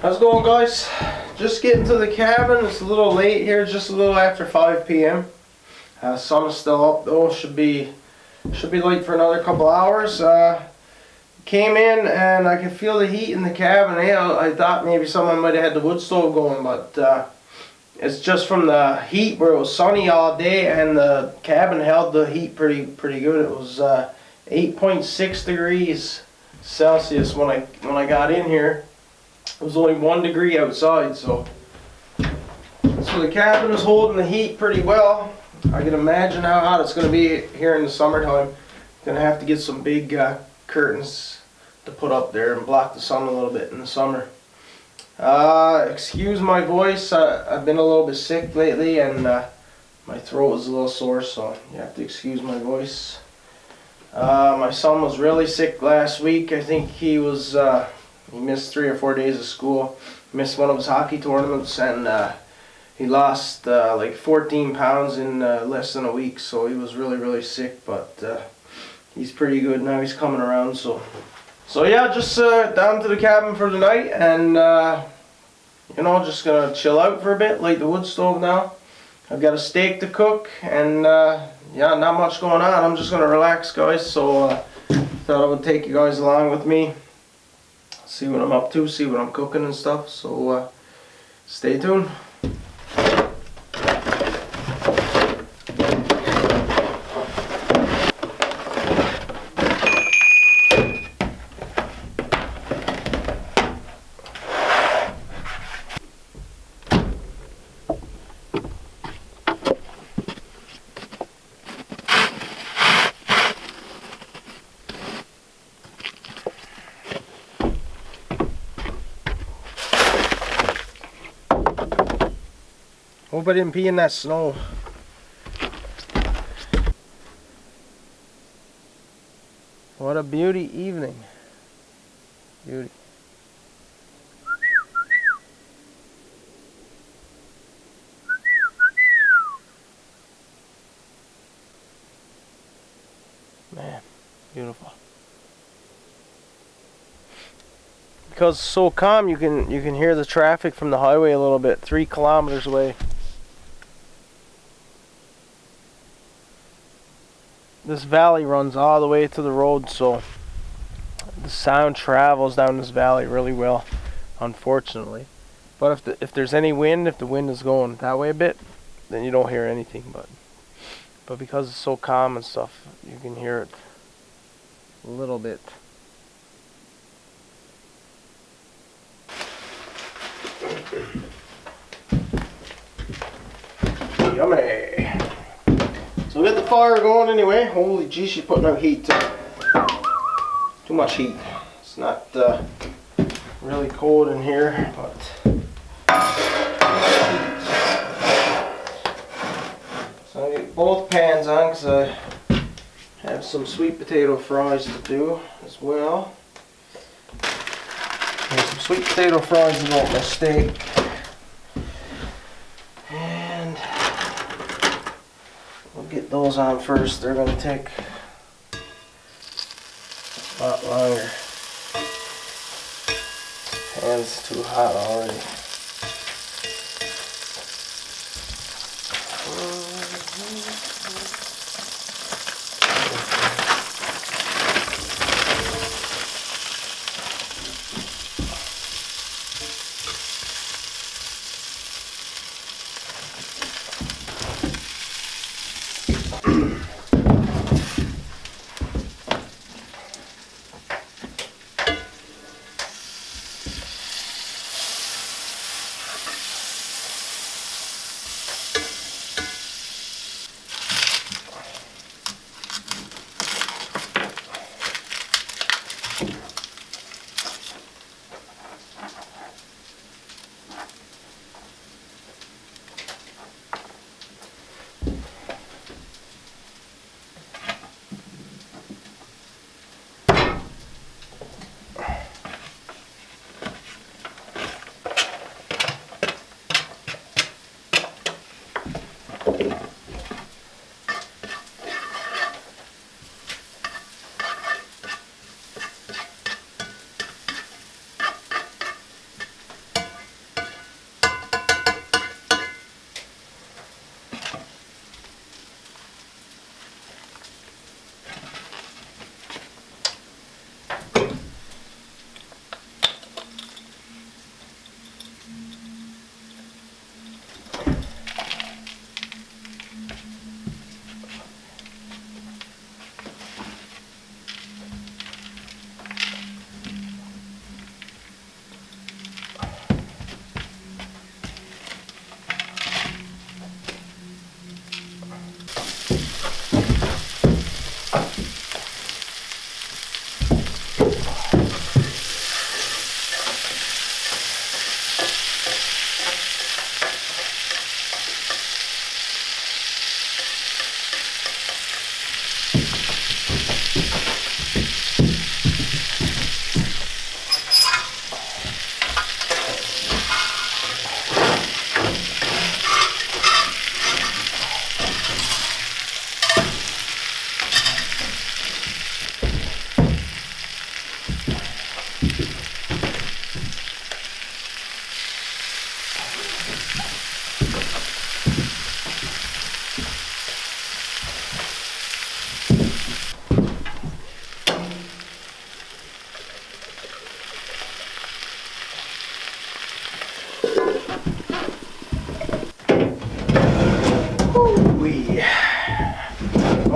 How's it going, guys? Just getting to the cabin. It's a little late here, just a little after 5 p.m. Sun is still up though. Should be light for another couple hours. Came in and I could feel the heat in the cabin. I thought maybe someone might have had the wood stove going, but it's just from the heat where it was sunny all day, and the cabin held the heat pretty good. It was 8.6 degrees Celsius when I got in here. It was only 1 degree outside, so the cabin is holding the heat pretty well. I can imagine how hot it's going to be here in the summertime. Going to have to get some big curtains to put up there and block the sun a little bit in the summer. Excuse my voice. I've been a little bit sick lately, and my throat is a little sore, so you have to excuse my voice. My son was really sick last week. I think he missed 3 or 4 days of school, missed one of his hockey tournaments, and he lost like 14 pounds in less than a week, so he was really sick, but he's pretty good now. He's coming around, so yeah, just down to the cabin for the night, and just gonna chill out for a bit, light the wood stove now. I've got a steak to cook, and yeah, not much going on. I'm just gonna relax, guys, so thought I would take you guys along with me, see what I'm up to, see what I'm cooking and stuff, so stay tuned. Hope I didn't pee in that snow. What a beauty evening. Beauty. Man, beautiful. Because it's so calm, you can hear the traffic from the highway a little bit, 3 kilometers away. This valley runs all the way to the road, so the sound travels down this valley really well, unfortunately. But if there's any wind, if the wind is going that way a bit, then you don't hear anything. But because it's so calm and stuff, you can hear it a little bit. Yummy. So get the fire going anyway. Holy gee, she's putting out heat. Too much heat. It's not really cold in here, but so I get both pans on because I have some sweet potato fries to do as well. There's some sweet potato fries to go with my steak. And we'll get those on first. They're going to take a lot longer. Pan's too hot already.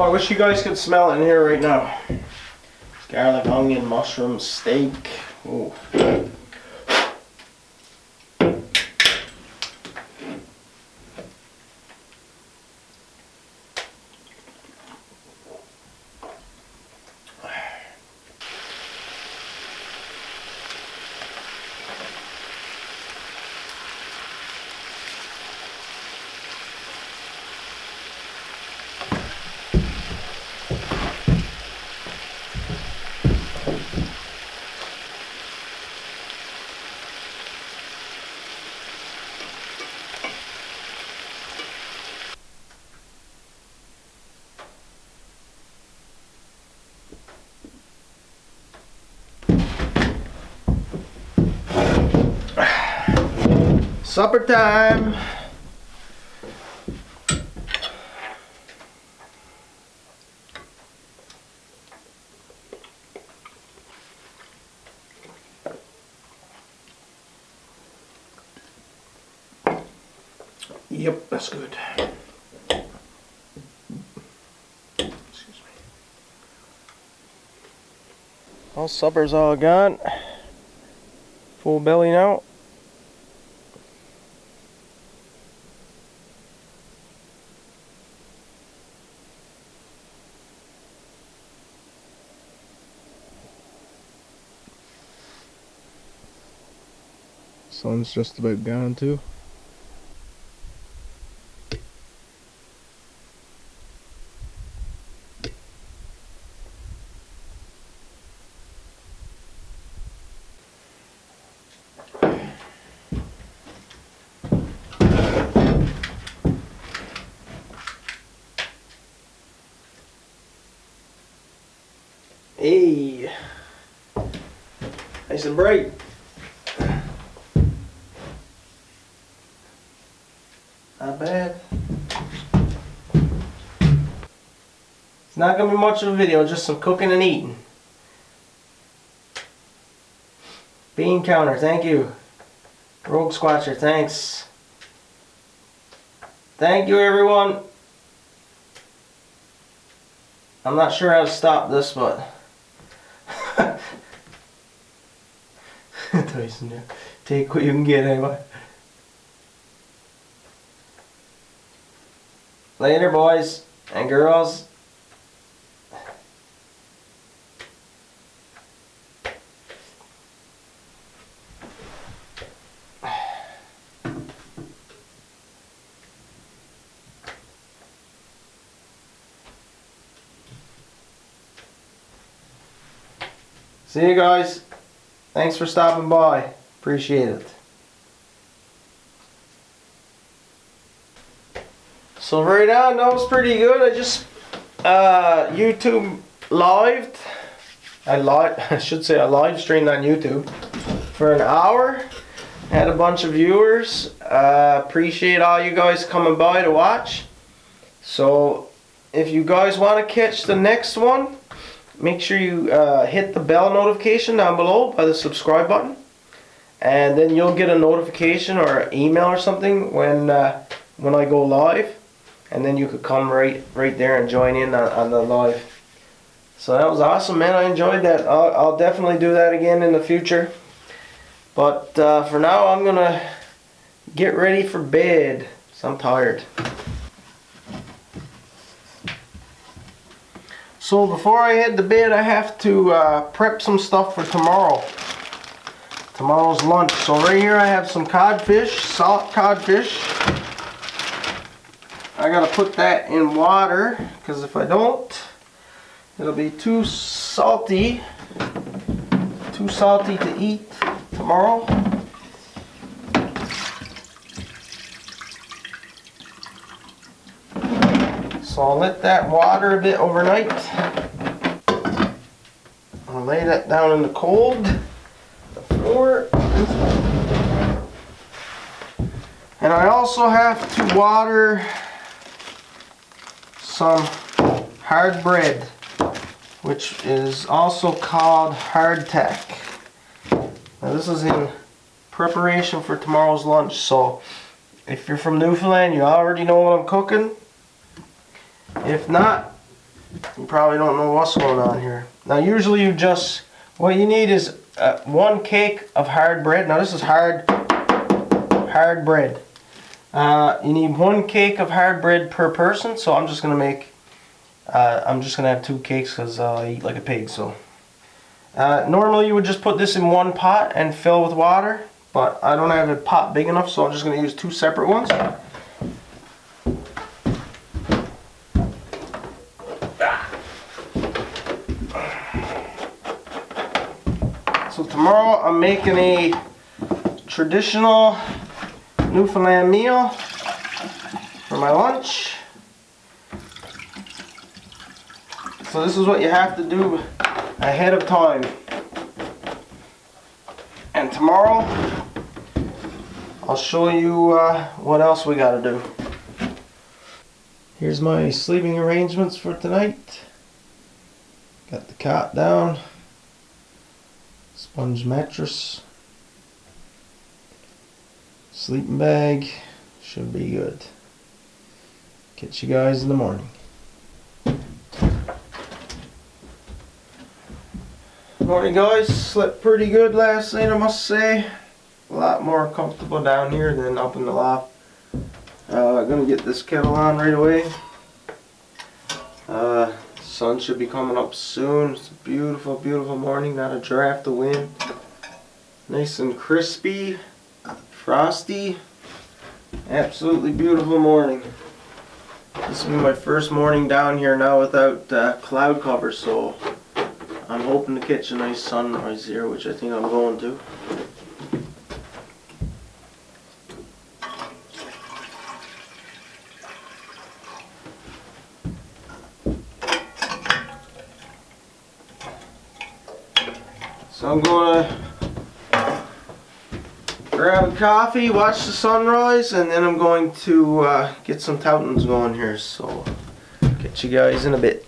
Oh, I wish you guys could smell it in here right now. Garlic, onion, mushroom, steak. Ooh. Supper time. Yep, that's good. Excuse me. Well, supper's all gone. Full belly now. Sun's just about gone too. Hey, nice and bright. Not bad. It's not gonna be much of a video, just some cooking and eating. Bean counter, thank you. Rogue Squatcher, thanks. Thank you, everyone. I'm not sure how to stop this, but Tyson, take what you can get anyway. Later, boys and girls. See you guys. Thanks for stopping by. Appreciate it. So right now, that was pretty good. I just YouTube lived. I should say I live streamed on YouTube for an hour. Had a bunch of viewers. Appreciate all you guys coming by to watch. So if you guys want to catch the next one, make sure you hit the bell notification down below by the subscribe button, and then you'll get a notification or an email or something when I go live, and then you could come right there and join in on the live. So that was awesome, man. I enjoyed that. I'll definitely do that again in the future. But for now, I'm gonna get ready for bed, so I'm tired. So before I head to bed, I have to prep some stuff for tomorrow's lunch. So right here I have some codfish, salt codfish. I gotta put that in water, because if I don't, it'll be too salty to eat tomorrow. So I'll let that water a bit overnight. I'll lay that down in the cold, the floor. And I also have to water some hard bread, which is also called hardtack. Now this is in preparation for tomorrow's lunch. So if you're from Newfoundland, you already know what I'm cooking. If not, You probably don't know what's going on here. Now usually what you need is 1 cake of hard bread. Now this is hard bread. You need 1 cake of hard bread per person, so I'm just gonna have 2 cakes because I eat like a pig. So normally you would just put this in 1 pot and fill with water, but I don't have a pot big enough, so I'm just gonna use 2 separate ones. So tomorrow I'm making a traditional Newfoundland meal for my lunch. So this is what you have to do ahead of time. And tomorrow I'll show you what else we gotta do. Here's my sleeping arrangements for tonight. Got the cot down, sponge mattress, sleeping bag, should be good. Catch you guys in the morning. Morning guys, slept pretty good last night I must say. A lot more comfortable down here than up in the loft. Gonna get this kettle on right away. Sun should be coming up soon. It's a beautiful, beautiful morning, not a draft of wind. Nice and crispy, frosty, absolutely beautiful morning. This will be my first morning down here now without cloud cover, so I'm hoping to catch a nice sunrise here, which I think I'm going to. So I'm going to grab a coffee, watch the sunrise, and then I'm going to get some toutons going here. So catch you guys in a bit.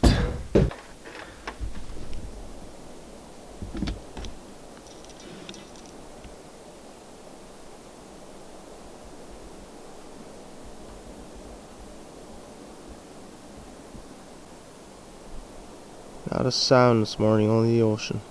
Not a sound this morning, only the ocean.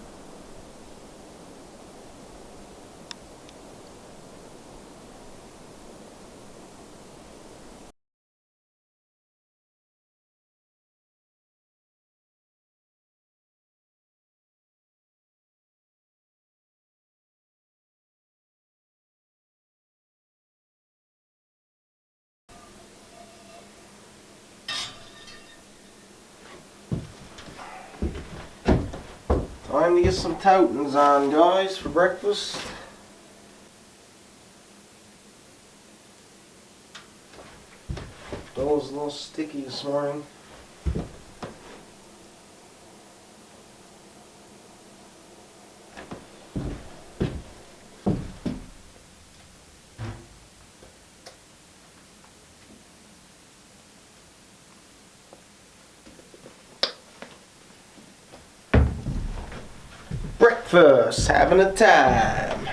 Time to get some toutons on, guys, for breakfast. Dough's a little sticky this morning. Breakfast, having a time.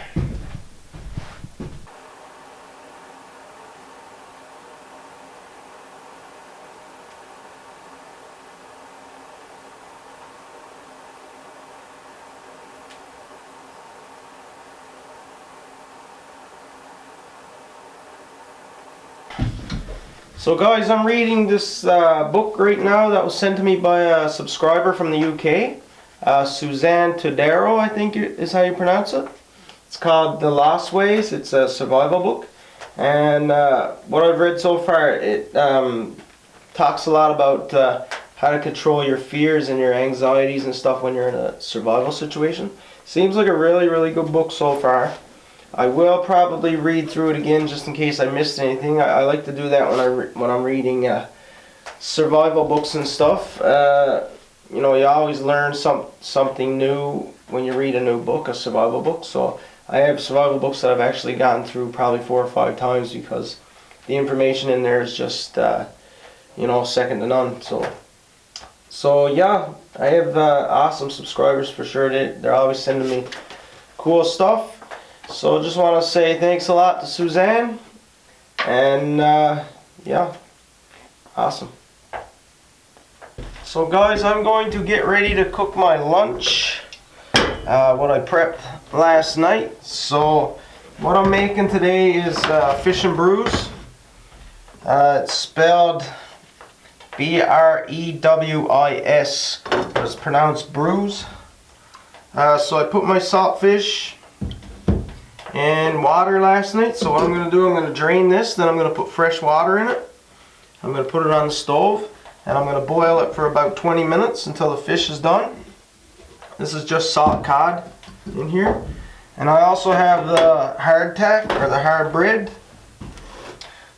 So guys, I'm reading this book right now that was sent to me by a subscriber from the UK. Suzanne Todaro, I think is how you pronounce it. It's called The Lost Ways. It's a survival book. And what I've read so far, it talks a lot about how to control your fears and your anxieties and stuff when you're in a survival situation. Seems like a really, really good book so far. I will probably read through it again just in case I missed anything. I like to do that when I'm reading survival books and stuff. You know, you always learn something new when you read a new book, a survival book. So I have survival books that I've actually gotten through probably 4 or 5 times because the information in there is just, you know, second to none. So yeah, I have awesome subscribers for sure. They're always sending me cool stuff. So just want to say thanks a lot to Suzanne, and yeah, awesome. So guys, I'm going to get ready to cook my lunch. What I prepped last night. So what I'm making today is fish and brews. It's spelled B-R-E-W-I-S, but it's pronounced brews. So I put my saltfish in water last night. So what I'm going to do, I'm going to drain this, then I'm going to put fresh water in it. I'm going to put it on the stove, and I'm going to boil it for about 20 minutes until the fish is done. This is just salt cod in here. And I also have the hardtack, or the hard bread.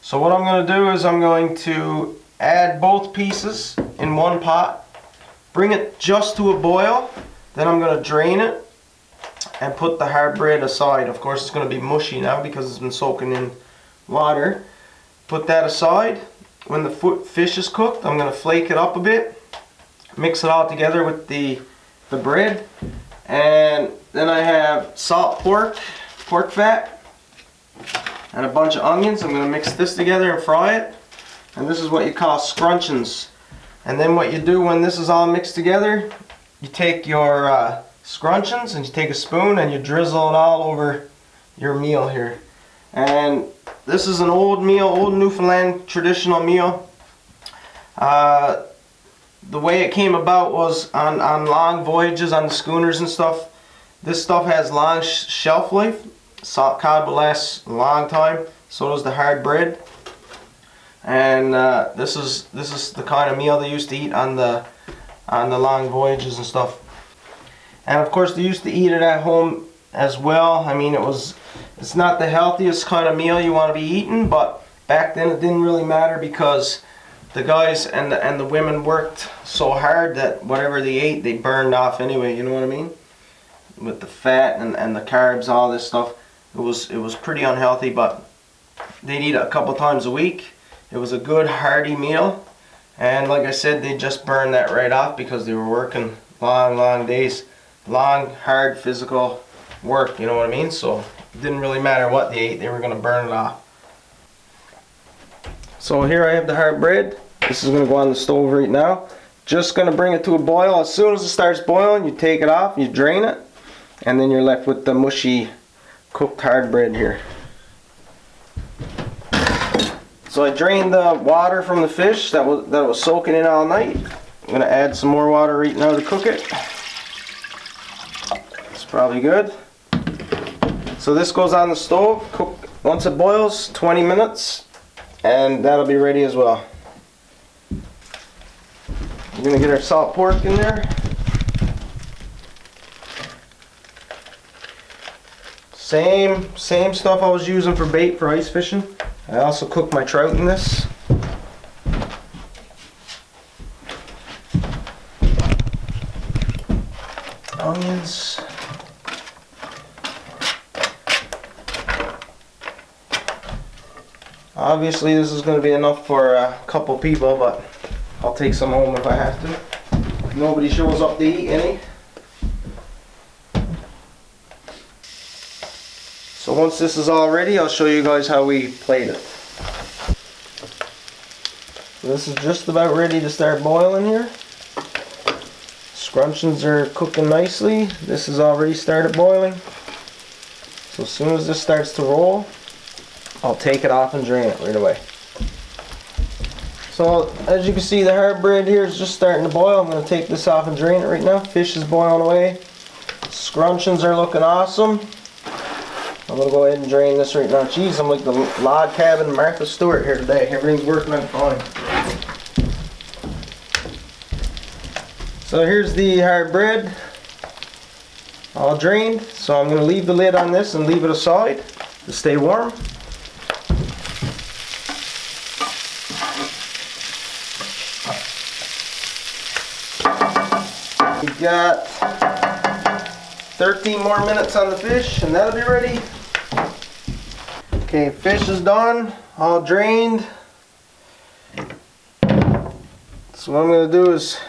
So what I'm going to do is I'm going to add both pieces in one pot, bring it just to a boil, then I'm going to drain it and put the hard bread aside. Of course it's going to be mushy now because it's been soaking in water. Put that aside. When the fish is cooked, I'm going to flake it up a bit, mix it all together with the bread, and then I have salt pork fat, and a bunch of onions. I'm going to mix this together and fry it. And this is what you call scrunchions. And then what you do when this is all mixed together, you take your scrunchions and you take a spoon and you drizzle it all over your meal here. And this is an old meal, old Newfoundland traditional meal. The way it came about was on long voyages on the schooners and stuff. This stuff has long shelf life. Salt cod will last a long time. So does the hard bread. And this is the kind of meal they used to eat on the long voyages and stuff. And of course they used to eat it at home as well. I mean, it's not the healthiest kind of meal you want to be eating, but back then it didn't really matter because the guys and the women worked so hard that whatever they ate they burned off anyway, you know what I mean? With the fat and the carbs, all this stuff. It was pretty unhealthy, but they'd eat it a couple times a week. It was a good hearty meal, and like I said, they just burned that right off because they were working long days, long hard physical work, you know what I mean? So it didn't really matter what they ate, they were going to burn it off. So here I have the hard bread. This is going to go on the stove right now. Just going to bring it to a boil. As soon as it starts boiling, you take it off, you drain it, and then you're left with the mushy cooked hard bread here. So I drained the water from the fish that was soaking in all night. I'm going to add some more water right now to cook it. It's probably good. So this goes on the stove. Cook once it boils, 20 minutes, and that'll be ready as well. We're going to get our salt pork in there. Same stuff I was using for bait for ice fishing. I also cook my trout in this. Onions. Obviously this is going to be enough for a couple people, but I'll take some home if I have to. Nobody shows up to eat any. So once this is all ready, I'll show you guys how we plate it. So this is just about ready to start boiling here. Scrunchions are cooking nicely. This has already started boiling. So as soon as this starts to roll, I'll take it off and drain it right away. So as you can see, the hard bread here is just starting to boil. I'm going to take this off and drain it right now. Fish is boiling away. Scrunchions are looking awesome. I'm going to go ahead and drain this right now. Jeez, I'm like the log cabin Martha Stewart here today. Everything's working out fine. So here's the hard bread, all drained. So I'm going to leave the lid on this and leave it aside to stay warm. We've got 13 more minutes on the fish and that'll be ready. Okay, fish is done, all drained. So what I'm going to do is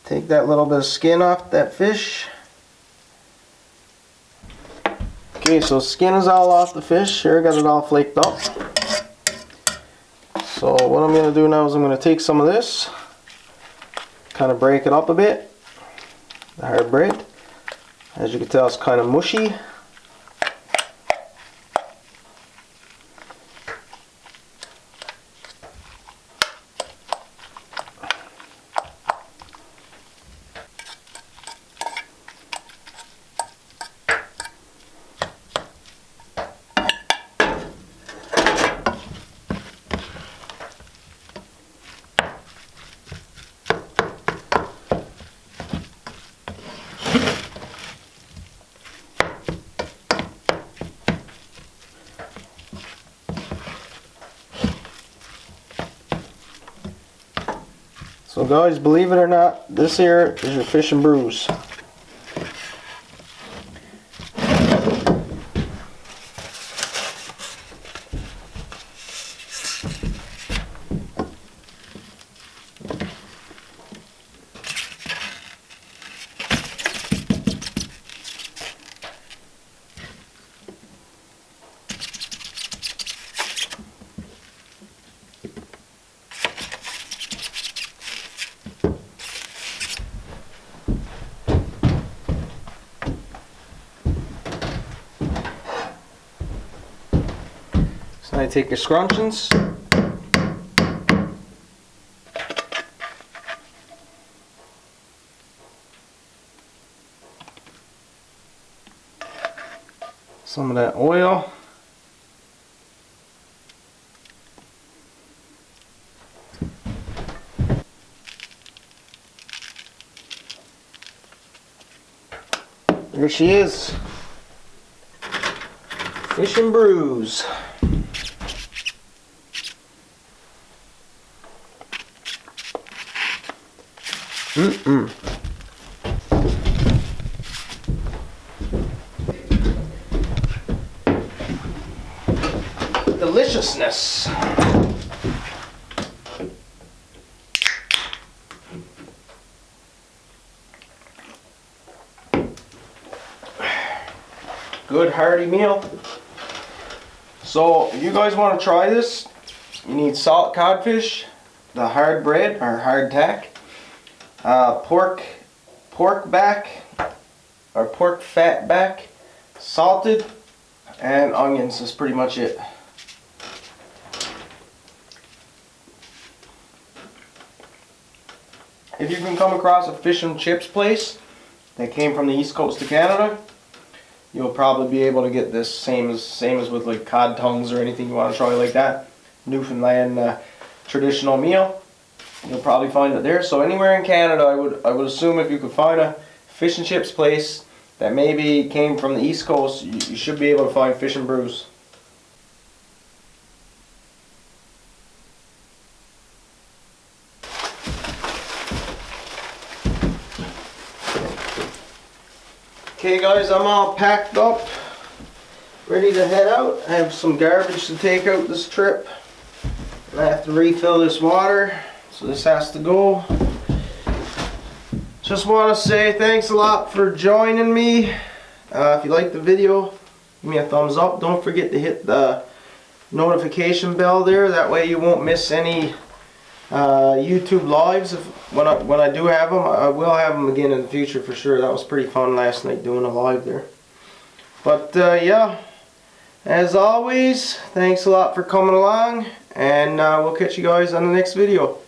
take that little bit of skin off that fish. Okay, so skin is all off the fish. Here, I got it all flaked up. So what I'm going to do now is I'm going to take some of this, kind of break it up a bit. The hard bread, as you can tell, it's kind of mushy. So guys, believe it or not, this here is your fish and brews. So now you take your scrunchions, some of that oil, there she is, fish and brews. Deliciousness. Good hearty meal. So if you guys want to try this, you need salt codfish, the hard bread or hard tack, pork back or pork fat back, salted, and onions is pretty much it. If you can come across a fish and chips place that came from the east coast of Canada, you'll probably be able to get this same as with like cod tongues or anything you want to try like that. Newfoundland traditional meal. You'll probably find it there. So anywhere in Canada, I would assume if you could find a fish and chips place that maybe came from the east coast, you should be able to find fish and brews. Okay guys, I'm all packed up, ready to head out. I have some garbage to take out this trip. I have to refill this water, so this has to go. Just want to say thanks a lot for joining me. If you liked the video, give me a thumbs up. Don't forget to hit the notification bell there, that way you won't miss any YouTube lives. When I do have them, I will have them again in the future for sure. That was pretty fun last night doing a live there. But yeah, as always, thanks a lot for coming along, and we'll catch you guys on the next video.